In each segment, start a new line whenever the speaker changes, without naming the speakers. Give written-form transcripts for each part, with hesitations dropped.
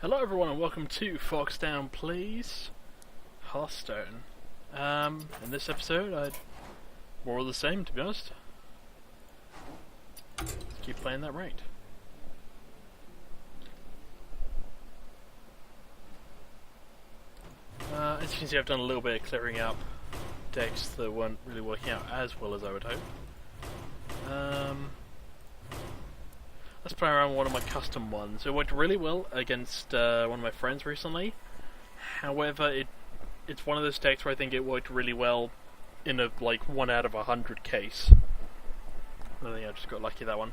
Hello everyone and welcome to Foxdown Plays Hearthstone. In this episode more of the same, to be honest. Let's keep playing that ranked. As you can see, I've done a little bit of clearing up decks that weren't really working out as well as I would hope. Let's play around with one of my custom ones. It worked really well against one of my friends recently. However, it's one of those decks where I think it worked really well in a 1 out of 100 case. I think I just got lucky that one.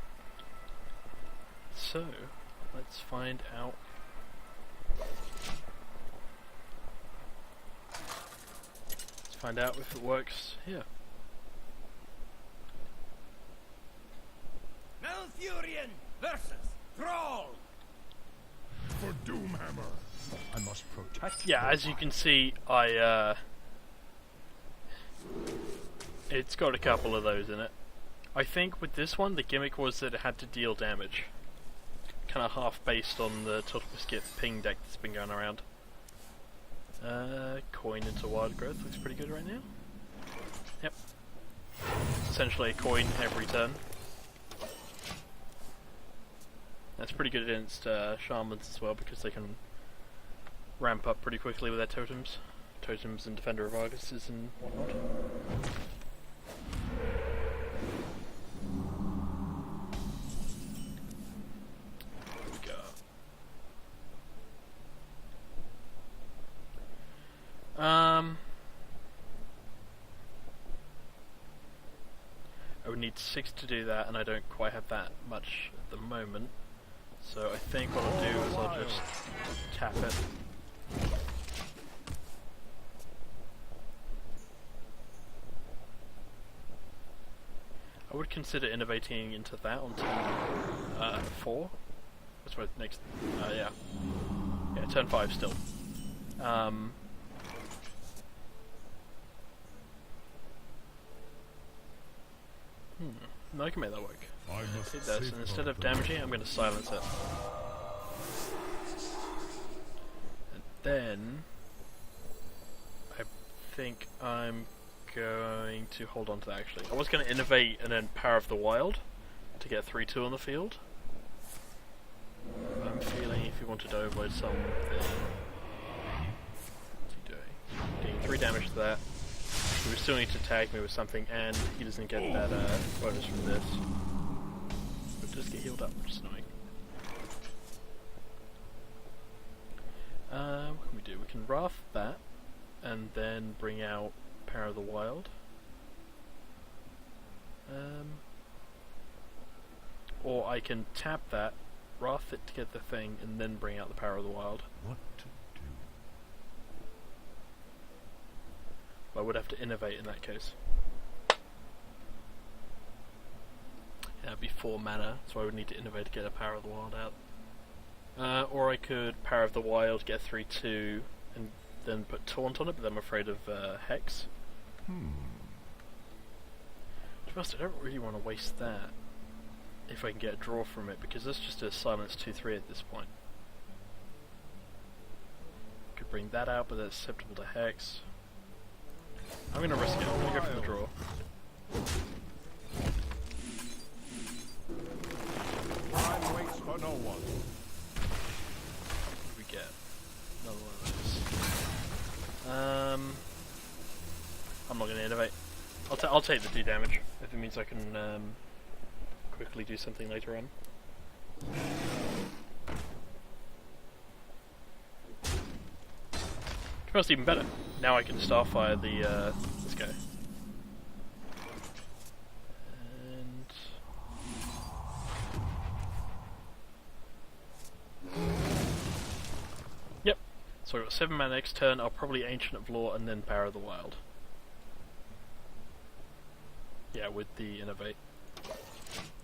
So, let's find out. Let's find out if it works here.
Malfurion versus Thrall.
For Doomhammer, I must protect.
Yeah, as you can see, it's got a couple of those in it. I think with this one, the gimmick was that it had to deal damage. Kind of half based on the Total Biscuit ping deck that's been going around. Coin into Wild Growth looks pretty good right now. Yep. It's essentially a coin every turn. That's pretty good against Shamans as well, because they can ramp up pretty quickly with their totems. Totems and Defender of Arguses and whatnot. There we go. I would need 6 to do that, and I don't quite have that much at the moment. So I think what I'll do is I'll just tap it. I would consider innovating into that on turn 4. That's what next. Yeah, turn 5 still. No, I can make that work. Take this, and instead of damaging it, I'm going to silence it. And then I think I'm going to hold on to that actually. I was going to innovate and then Power of the Wild to get 3-2 on the field. I'm feeling if you wanted to overload something, what's he doing? Getting 3 damage to that. He would still need to tag me with something, and he doesn't get that bonus from this. But just get healed up, which is annoying. What can we do? We can Wrath that, and then bring out Power of the Wild. Or I can tap that, Wrath it to get the thing, and then bring out the Power of the Wild.
What to do?
I would have to innovate in that case. That'd be 4 mana, so I would need to innovate to get a Power of the Wild out. Or I could Power of the Wild, get 3-2, and then put Taunt on it, but I'm afraid of Hex. To be honest, I don't really want to waste that if I can get a draw from it, because that's just a silence 2-3 at this point. Could bring that out, but that's susceptible to Hex. I'm going to risk it. I'm going to go for the draw.
Time waits for no one.
What do we get? Another one of those. I'm not going to innovate. I'll take the 2 damage if it means I can quickly do something later on. That's even better. Now I can Starfire the this guy. And yep. So I've got 7 mana next turn. I'll probably Ancient of Law and then Power of the Wild. Yeah, with the Innovate.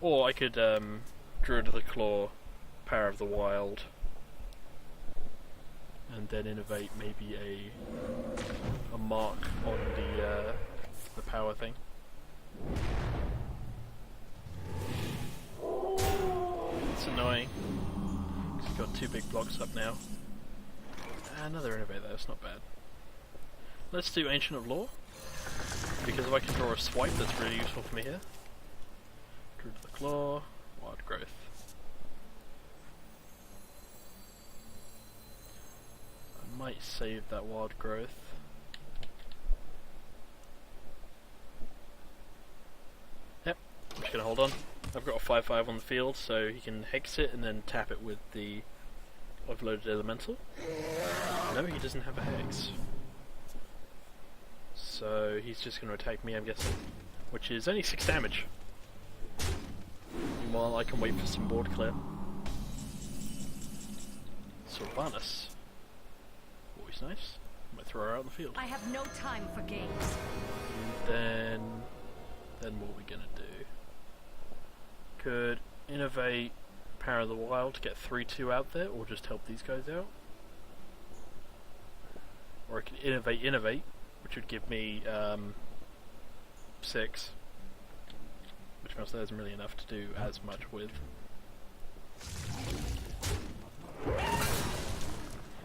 Or I could Druid of the Claw, Power of the Wild, and then innovate maybe a mark on the power thing. It's annoying. got 2 big blocks up now. Another innovator, that's not bad. Let's do Ancient of Lore, because if I can draw a swipe, that's really useful for me here. Drew to the Claw, Wild Growth. I might save that Wild Growth. Yep, I'm just gonna hold on. I've got a 5/5 on the field, so he can hex it and then tap it with the overloaded elemental. No, he doesn't have a hex. So he's just going to attack me, I'm guessing. Which is only 6 damage. Meanwhile, I can wait for some board clear. Sylvanas. Always nice. Might throw her out in the field.
I have no time for games.
And then what are we going to do? Could innovate Power of the Wild to get 3/2 out there, or just help these guys out. Or I could innovate, which would give me 6, which means there isn't really enough to do as much with.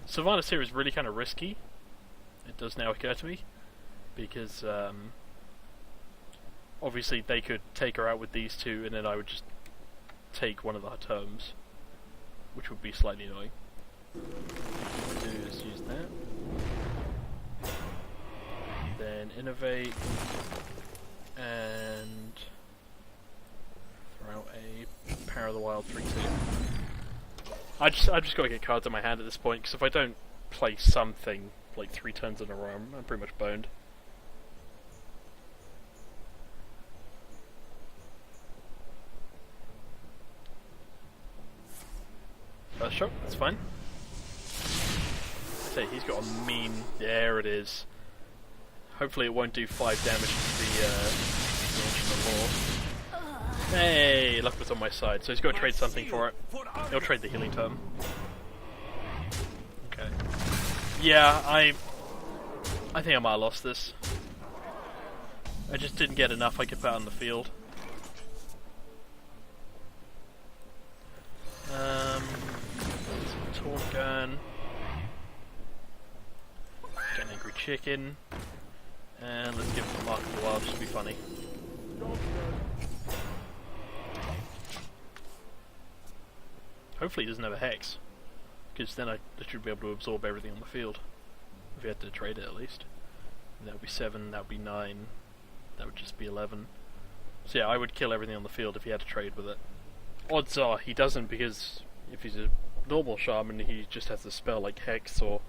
Sylvanas here is really kind of risky. It does now occur to me, because obviously they could take her out with these 2, and then I would just take one of the tomes, which would be slightly annoying. What I'll do is use that. Then innovate and throw out a Power of the Wild 3/2. I just gotta get cards in my hand at this point, because if I don't play something like 3 turns in a row, I'm pretty much boned. First shot, that's fine. See, he's got a mean. There it is. Hopefully, it won't do 5 damage to the Ancient of Lore. Hey, luck was on my side, so he's got to trade something for it. He'll trade the healing tome. Okay. Yeah, I think I might have lost this. I just didn't get enough I could put on the field. Taunt gun. Get an angry chicken. And let's give him the Mark of the Wild just to be funny. Hopefully he doesn't have a hex, because then I should be able to absorb everything on the field. If he had to trade it at least. And that would be 7, that would be 9, that would just be 11. So yeah, I would kill everything on the field if he had to trade with it. Odds are he doesn't, because if he's a normal shaman he just has to spell like Hex or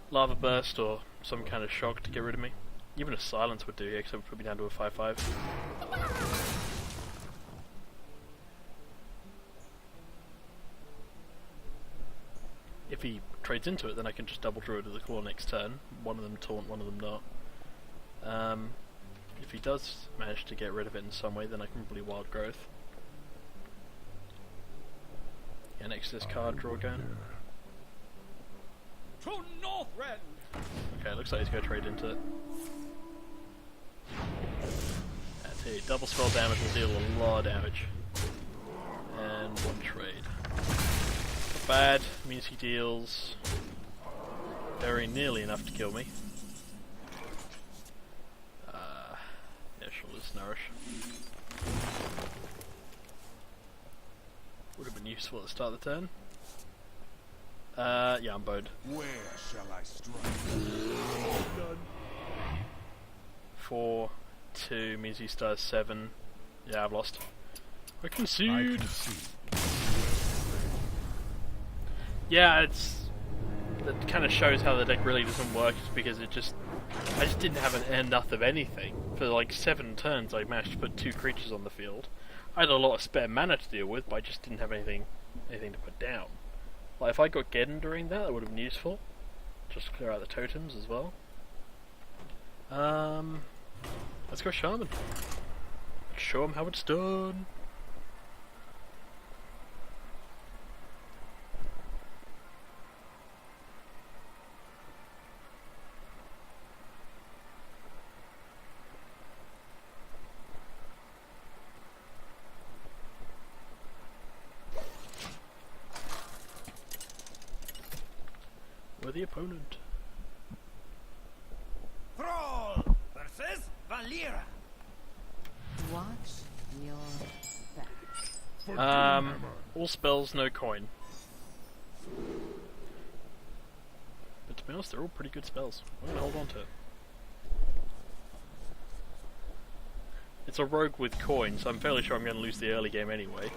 Lava Burst or some kind of shock to get rid of me. Even a silence would do, yeah, because it would put me down to a 5/5. If he trades into it, then I can just double draw to the claw next turn. One of them taunt, one of them not. If he does manage to get rid of it in some way, then I can probably Wild Growth. Yeah, next to this card, draw again.
To Northrend!
Okay, looks like he's going to trade into it. That's it. Double spell damage will deal a lot of damage. And 1 trade. Bad means he deals very nearly enough to kill me. Yeah, sure, let's nourish. Would have been useful at the start of the turn. Yeah, I'm boned.
Where shall I strike?
Done. 4, 2 means he stars 7. Yeah, I've lost. I concede. Yeah, that kind of shows how the deck really doesn't work, because I just didn't have enough of anything. For like 7 turns I managed to put 2 creatures on the field. I had a lot of spare mana to deal with, but I just didn't have anything to put down. Like if I got Geddon during that, that would have been useful. Just to clear out the totems as well. Let's go Shaman. Let's show him how it's done. We're the opponent.
Thrall versus Valera.
Watch your back.
For Doomhammer.
All spells, no coin. But to be honest, they're all pretty good spells. I'm gonna hold on to it. It's a rogue with coin, so I'm fairly sure I'm gonna lose the early game anyway.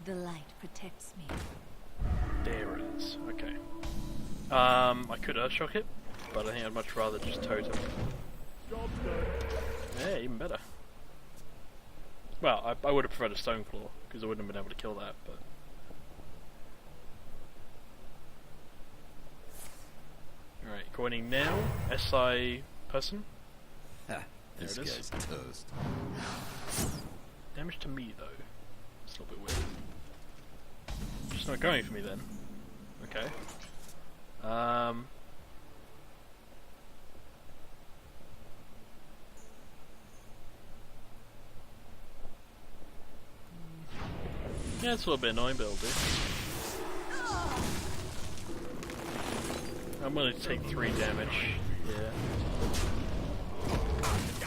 The light protects me.
There it is. Okay. I could Earthshock it, but I think I'd much rather just Totem.
Job's done.
Yeah, even better. Well, I would have preferred a Stoneclaw, because I wouldn't have been able to kill that, but... Alright, coining now. SI person.
Ha, this
There it
guy's
is.
toast.
Damage to me, though. It's a little bit weird. Just not going for me, then. Okay. Yeah, it's a little bit annoying, but it'll do. I'm willing to take 3 damage. Yeah.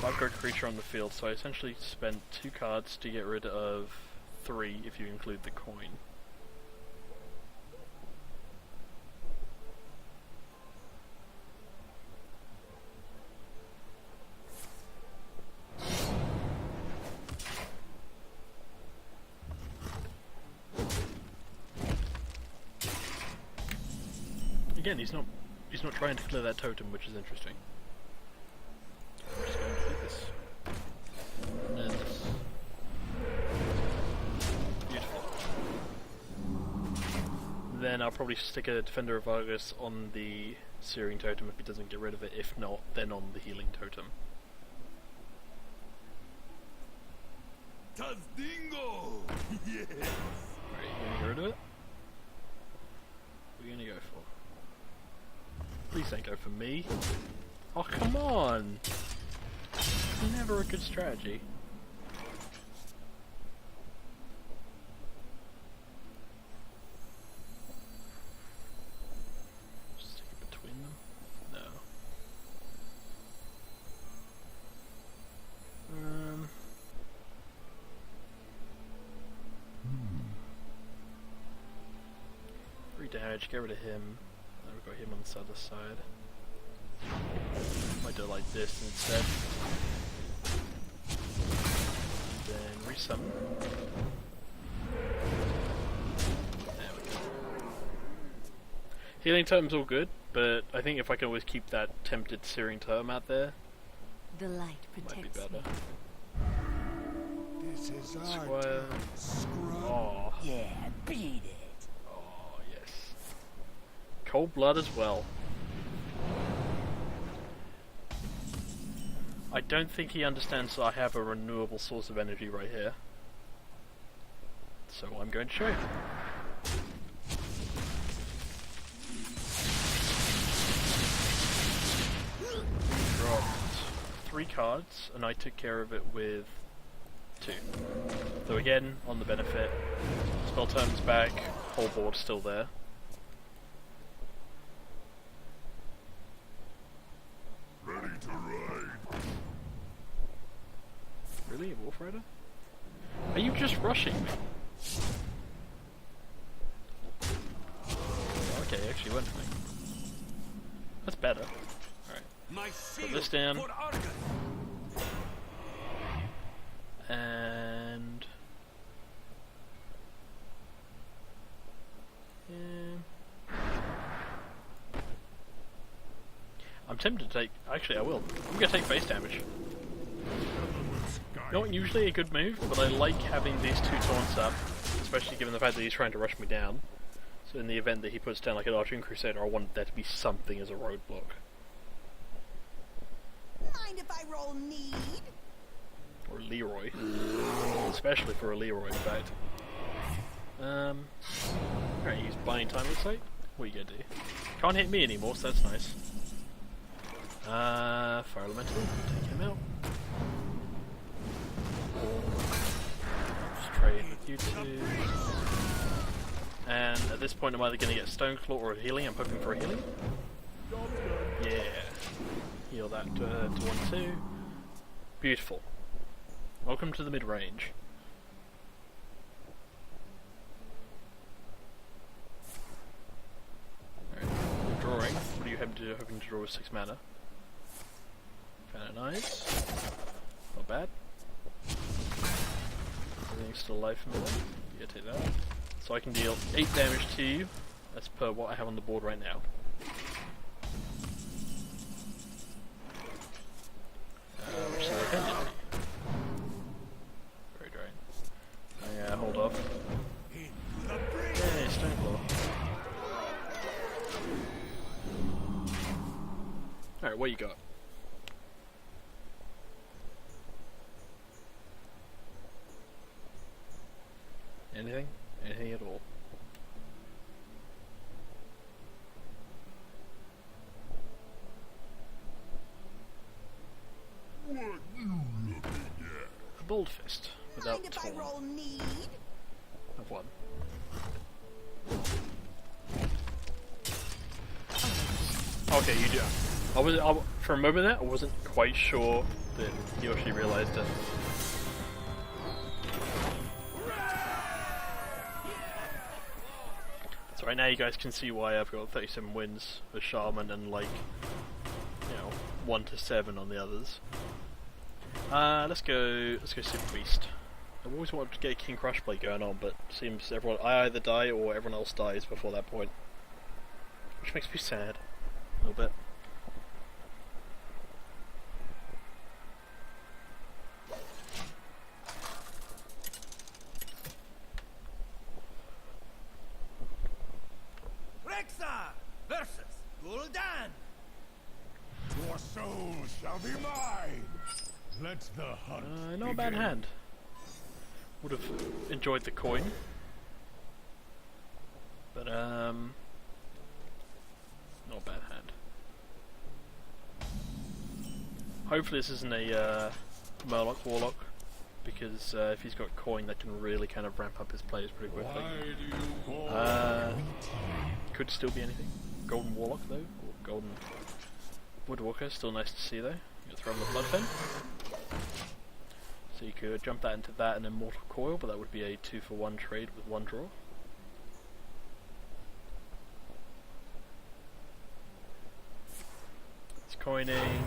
I've got a creature on the field, so I essentially spent 2 cards to get rid of 3 if you include the coin. Again, he's not trying to clear that totem, which is interesting. I'm just going to do this. And then this. Beautiful. Then I'll probably stick a Defender of Argus on the Searing Totem if he doesn't get rid of it. If not, then on the Healing Totem.
Tazdingo! Yes!
Right, you gonna get rid of it? What are you gonna go for? Please don't go for me. Oh, come on! Never a good strategy. Stick it between them? No. Free damage, get rid of him. Now we've got him on this other side. Might do it like this instead. Then resummon. There we go. Healing Totem's all good, but I think if I can always keep that tempted Searing Totem out there,
The light
it might be
protects
better.
me.
This is our
Squire.
time, scrub.
Oh,
Yeah, beat it.
oh yes. Cold Blood as well. I don't think he understands that I have a renewable source of energy right here. So I'm going to show him. Dropped 3 cards, and I took care of it with 2. So again, on the benefit, spell turns back, whole board's still there.
Ready to ride.
Really? A Wolf Rider? Are you just rushing me? Okay, he actually went for me. That's better. Alright.
My
Put this down.
for Argus.
And... yeah. I'm tempted to take... actually, I will. I'm gonna take face damage. Not usually a good move, but I like having these 2 taunts up, especially given the fact that he's trying to rush me down. So in the event that he puts down like an Arching Crusader, I want there to be something as a roadblock.
Mind if I roll need?
Or Leroy. Especially for a Leroy, in fact. Alright, he's buying time, looks like. What are you gonna do? Can't hit me anymore, so that's nice. Fire Elemental, take him out. Just trade with You two. And at this point, I'm either going to get Stone Claw or a healing. I'm hoping for a healing. Yeah. Heal that to 1-2. Beautiful. Welcome to the mid-range. Alright, drawing. What are you hoping to draw with 6 mana? Kinda nice. Not bad. Everything's still alive for me. Yeah, take that. So I can deal 8 damage to you, as per what I have on the board right now. Which is I can do. Very drying. Yeah, hold off. Yay, Stone Claw. Alright, what you got? Anything? Anything at all?
What you looking at?
A Bold Fist, without
Mind if I
Torn.
roll need?
I've won. Okay, you do. For a moment there, I wasn't quite sure that he actually realised it. So right now you guys can see why I've got 37 wins for Shaman and like, 1 to 7 on the others. Let's go Super Beast. I've always wanted to get a King Crush play going on, but seems I either die or everyone else dies before that point. Which makes me sad. A little bit.
Rexar versus Gul'dan.
Your soul shall be mine. Let the hunt
Not a bad
begin.
hand. Would have enjoyed the coin. But, not a bad hand. Hopefully this isn't a, Murloc Warlock, because, if he's got coin that can really kind of ramp up his plays pretty quickly.
Why do you call
Could still be anything. Golden Warlock though, or Golden Woodwalker, still nice to see though. You throw him the Bloodfen. So you could jump that into that and then Mortal Coil, but that would be a 2-for-1 trade with 1 draw. It's coining.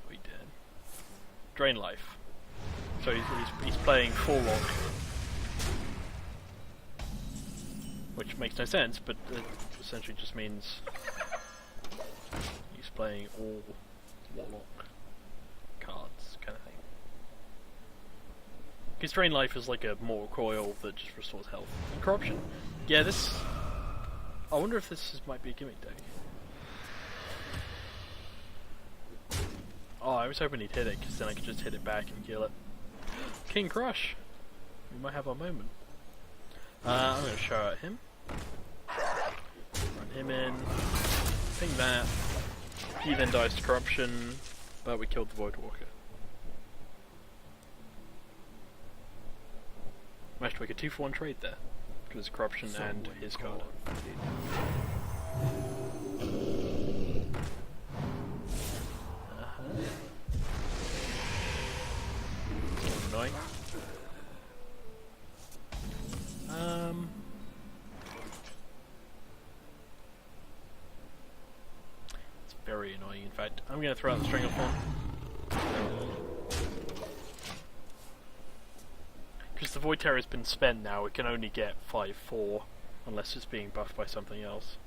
We did. Drain life. So he's playing full lock. Which makes no sense, but it essentially just means he's playing all Warlock cards, kind of thing. Because Drain Life is like a Mortal Coil that just restores health. And Corruption. Yeah, this... I wonder if might be a gimmick deck. Oh, I was hoping he'd hit it, because then I could just hit it back and kill it. King Crush! We might have our moment. I'm going to show out him. Run him in. Ping that. He then dies to Corruption, but we killed the Voidwalker. Managed to make a 2-for-1 trade there, because Corruption and his card. Annoying. It's very annoying, in fact. I'm going to throw out the Stranglethorn. Because the Void Terror has been spent now, it can only get 5-4, unless it's being buffed by something else.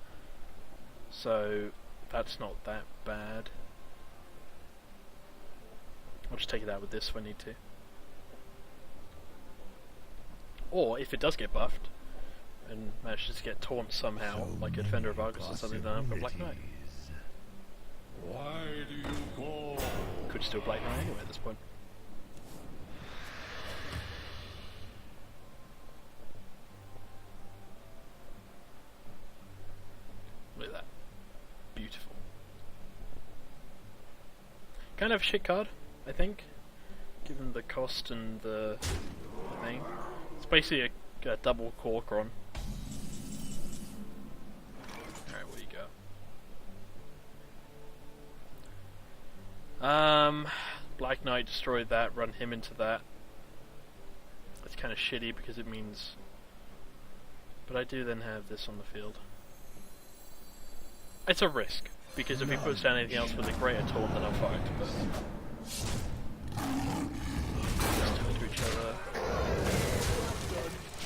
So, that's not that bad. I'll just take it out with this if I need to. Or, if it does get buffed, and manages to get taunt somehow, like a Defender of Argus or something, then I've got Black Knight.
Why do you call?
Could still Black Knight anyway at this point. Look at that. Beautiful. Kind of a shit card, I think, given the cost and the thing. basically a double Corcoran. Alright, where you go? Black Knight destroyed that, run him into that. It's kind of shitty because it means... But I do then have this on the field. It's a risk, because if he puts down anything else with a greater taunt, then I'm fucked, but... Just do it to each other.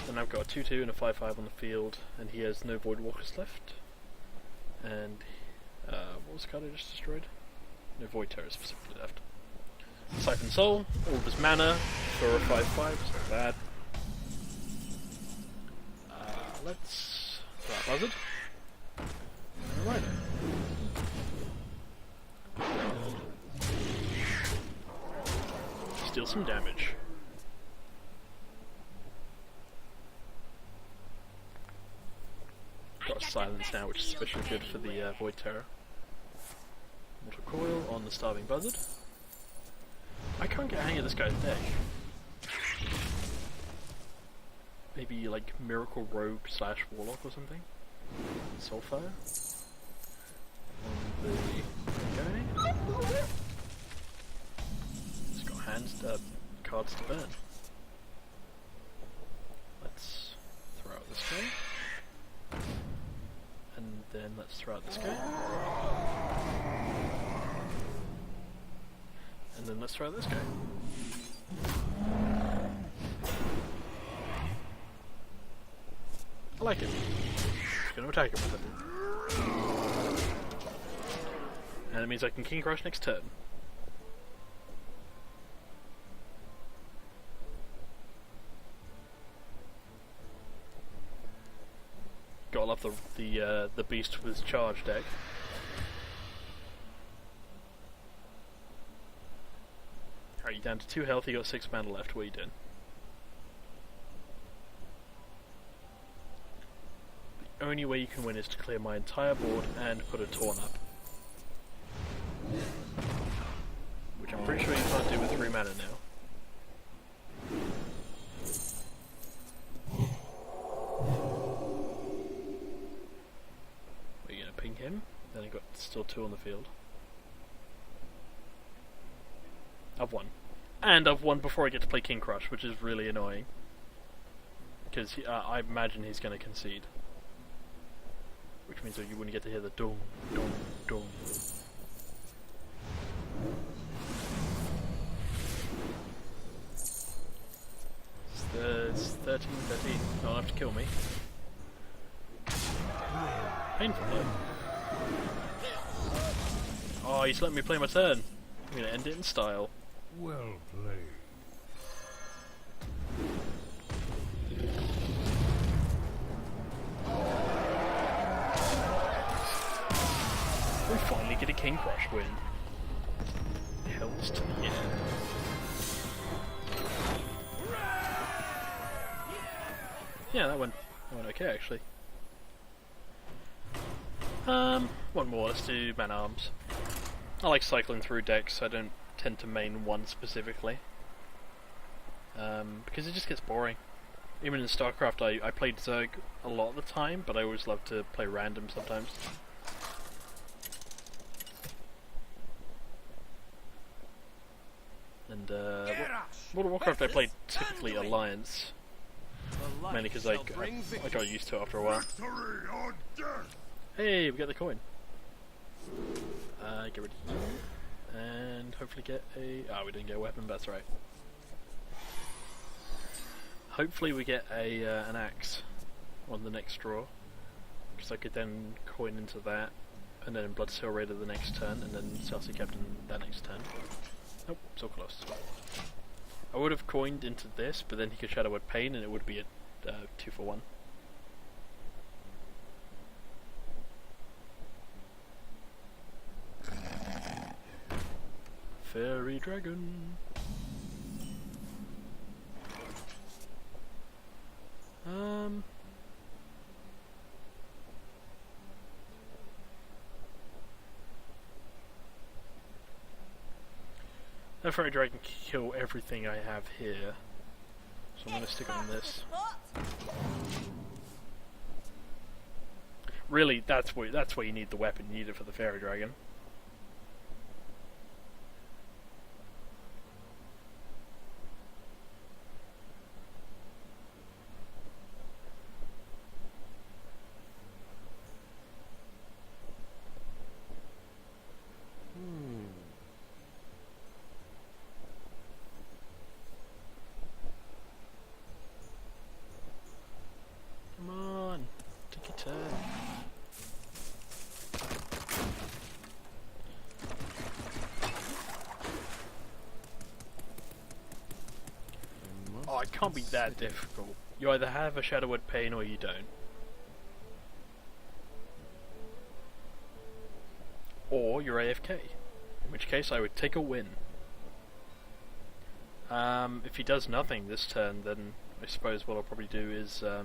Then I've got a 2-2 and a 5-5 on the field, and he has no Void Walkers left. And... what was the card I just destroyed? No Void Terror specifically left. Siphon Soul, all of his mana for a 5-5, it's not bad. Let's throw out Buzzard. Alright. Steal some damage. Got a Silence now, which is especially good for the Void Terror. Mortal Coil on the Starving Buzzard. I can't get a hang of this guy's deck. Maybe like Miracle Rogue / Warlock or something? Soulfire? On the guy? He's got cards to burn. Let's throw out this guy. And then let's throw out this guy. And then let's try this guy. I like it. Just gonna attack him with it. And it means I can King Crush next turn. Gotta love the beast with charge deck. Alright, you're down to 2 health, you got 6 mana left, what are you doing? The only way you can win is to clear my entire board and put a taunt up. Which I'm pretty sure you can't do with 3 mana now. Are you gonna ping him? Then I got still 2 on the field. I've won. And I've won before I get to play King Crush, which is really annoying. Because I imagine he's going to concede. Which means that you wouldn't get to hear the dong, dong, dong. It's 13, not enough to kill me. Painful though. Oh, he's letting me play my turn. I'm going to end it in style.
Well played.
We finally get a King Crush win. Hells to the end. Yeah, that went okay actually. One more, let's do Man-Arms. I like cycling through decks, I don't tend to main one specifically. Because it just gets boring. Even in StarCraft I played Zerg a lot of the time, but I always love to play random sometimes. And World of Warcraft I played typically Alliance, mainly because I got used to it after a while.
Victory or death!
Hey, we got the coin. Get rid of you. And hopefully get a... we didn't get a weapon, but that's right. Hopefully we get an axe on the next draw. Because I could then coin into that, and then Bloodseal Raider the next turn, and then Celtic Captain that next turn. Nope, so close. I would have coined into this, but then he could Shadow Word Pain, and it would be a 2 for 1. Fairy Dragon. That Fairy Dragon can kill everything I have here. So I'm going to stick on this. Really, that's where you need the weapon. You need it for the fairy dragon. Come on, take your turn. Oh, it can't be that difficult. You either have a Shadowwood Pain or you don't. Or you're AFK. In which case I would take a win. If he does nothing this turn, then I suppose what I'll probably do is, yeah,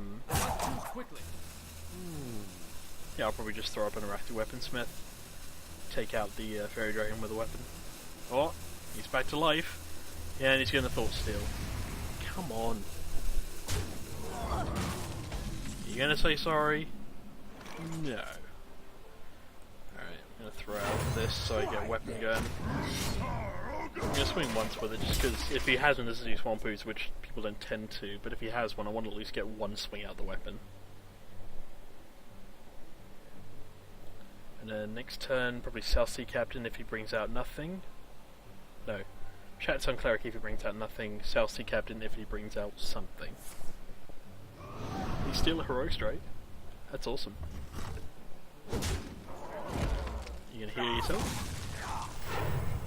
I'll probably just throw up an Arathi Weaponsmith, take out the Fairy Dragon with a weapon. Oh, he's back to life. Yeah, and he's going to Thought Steal. Come on. You gonna say sorry? No. Alright, I'm gonna throw out this so I get a weapon going. I'm gonna swing once with it just because if he hasn't, this is his Swampoo's, which people don't tend to, but if he has one, I want to at least get one swing out of the weapon. And then next turn, probably South Sea Captain if he brings out nothing. No. Shattered Sun Cleric if he brings out nothing, South Sea Captain if he brings out something. He's still a Heroic Strike. That's awesome. You gonna heal yourself?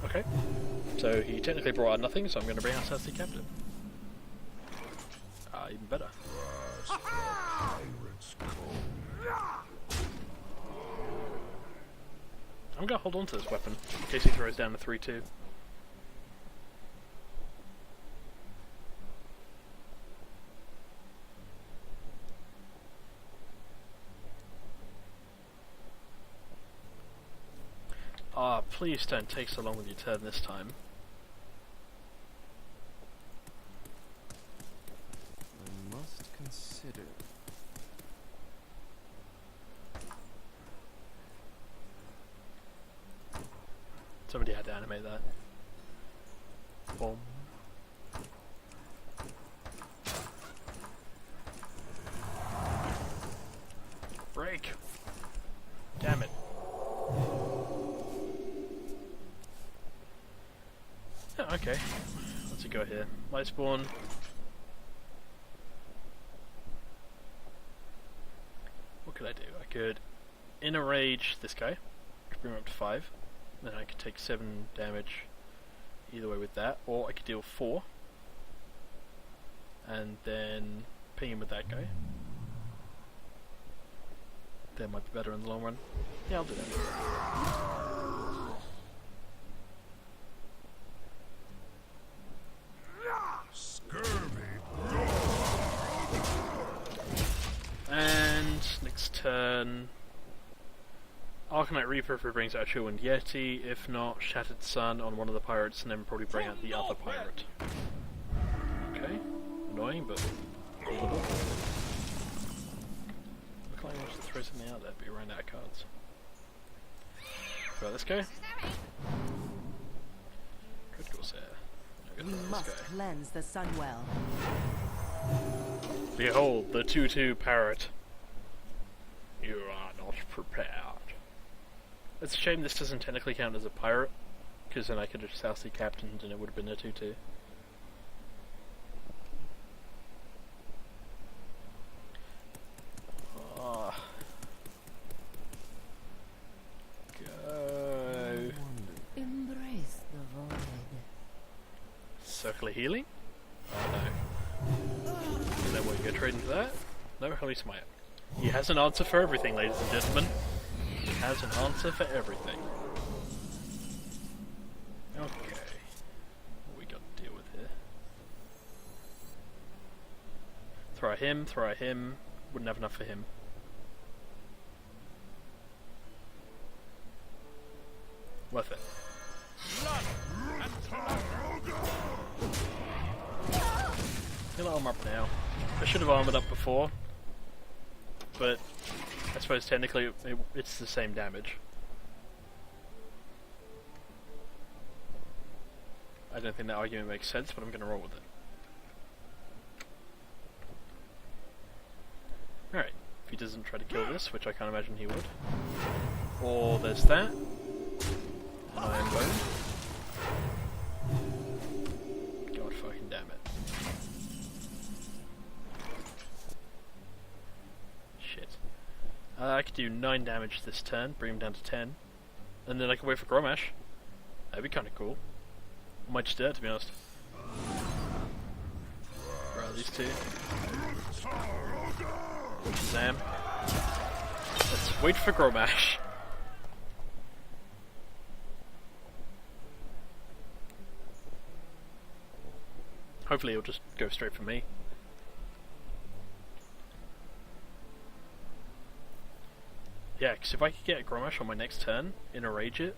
Okay. So he technically brought out nothing, so I'm gonna bring out South Sea Captain. Even better. I'm gonna hold on to this weapon in case he throws down the 3-2. Ah, please don't take so long with your turn this time.
I must consider.
Somebody had to animate that. Boom. Break! Damn it. Oh, okay. Let's go here. Light Spawn. What could I do? I could Inner Rage this guy, which bring him up to 5. Then I could take 7 damage either way with that, or I could deal 4 and then ping him with that guy. That might be better in the long run. Yeah, I'll do that. And next turn, Arcanite Reaper if he brings out Chillwind Yeti, if not, Shattered Sun on one of the pirates and then probably bring out the other pirate. Okay, annoying but cool. Look like he wants to throw something out there, but he ran out of cards. Right, let's go. Critical Corsair.
We must cleanse the Sunwell.
Behold, the 2-2 parrot. You are not prepared. It's a shame this doesn't technically count as a pirate, because then I could have South Sea Captained and it would have been a 2-2. Oh. Go.
Embrace the void.
Circular Healing? Oh no. And then what, you go trade into that? No, Holy Smite. He has an answer for everything, ladies and gentlemen. He has an answer for everything. Okay. What we got to deal with here? Throw at him, throw at him. Wouldn't have enough for him. Worth it. Heal armor up now. I should have armored up before, but I suppose technically it's the same damage. I don't think that argument makes sense, but I'm going to roll with it. Alright, if he doesn't try to kill this, which I can't imagine he would. Or there's that. Iron Bone. God fucking damn it. Shit. I could do 9 damage this turn, bring him down to 10. And then I can wait for Gromash. That'd be kinda cool. I might just do that, to be honest. Right, these two. Shazam. Let's wait for Gromash. Hopefully he'll just go straight for me. Yeah, because if I could get a Gromash on my next turn, enrage it,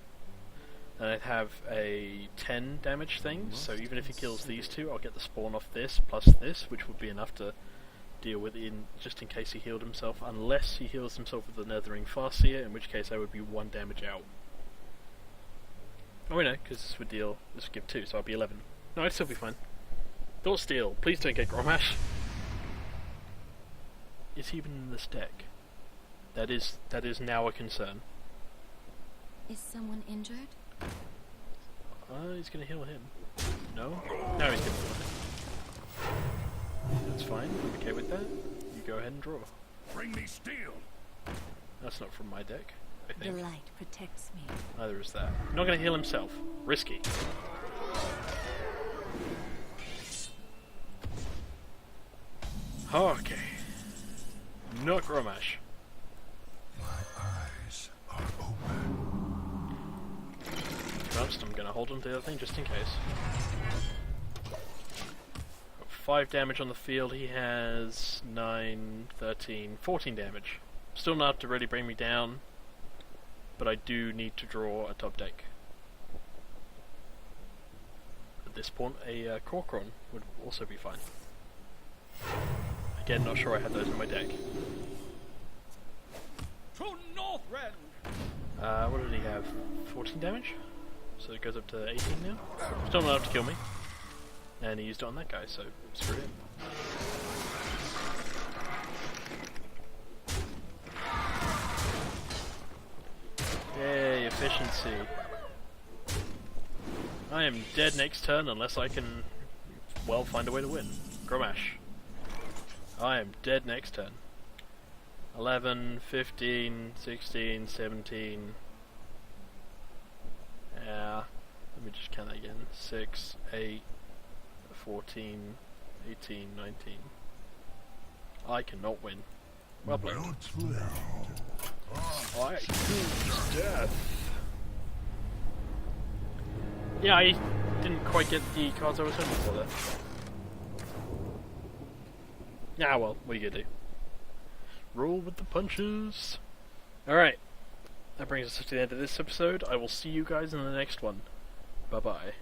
then I'd have a 10 damage thing, so even if he kills these two, I'll get the spawn off this, plus this, which would be enough to deal with just in case he healed himself, unless he heals himself with the Nethering Farseer, in which case I would be 1 damage out. Oh, no, because this would give 2, so I'll be 11. No, I'd still be fine. Thought Steel, please don't get Gromash. Is he even in this deck? That is now a concern.
Is someone injured?
He's gonna heal him. No? No, he's gonna heal him. That's fine, I'm okay with that. You go ahead and draw.
Bring me steel.
That's not from my deck, I
The
think.
light protects me.
Neither is that. Not gonna heal himself. Risky. Okay. Not Gromash.
My eyes are open.
First, I'm gonna hold on to the other thing just in case. Got 5 damage on the field, he has 9, 13, 14 damage. Still not enough to really bring me down, but I do need to draw a top deck. At this point, a Corcoran would also be fine. Again, not sure I had those in my deck.
To Northrend!
What did he have? 14 damage? So it goes up to 18 now? Still not enough to kill me. And he used it on that guy, so screw him. Yay, efficiency. I am dead next turn unless I can, well, find a way to win. Gromash. I am dead next turn. 11, 15, 16, 17. Yeah, let me just count that again. 6, 8, 14, 18, 19. I cannot win. Well played. I choose death. Yeah, I didn't quite get the cards I was hoping for there. Ah well, what are you gonna do? Roll with the punches. Alright, that brings us to the end of this episode. I will see you guys in the next one. Bye bye.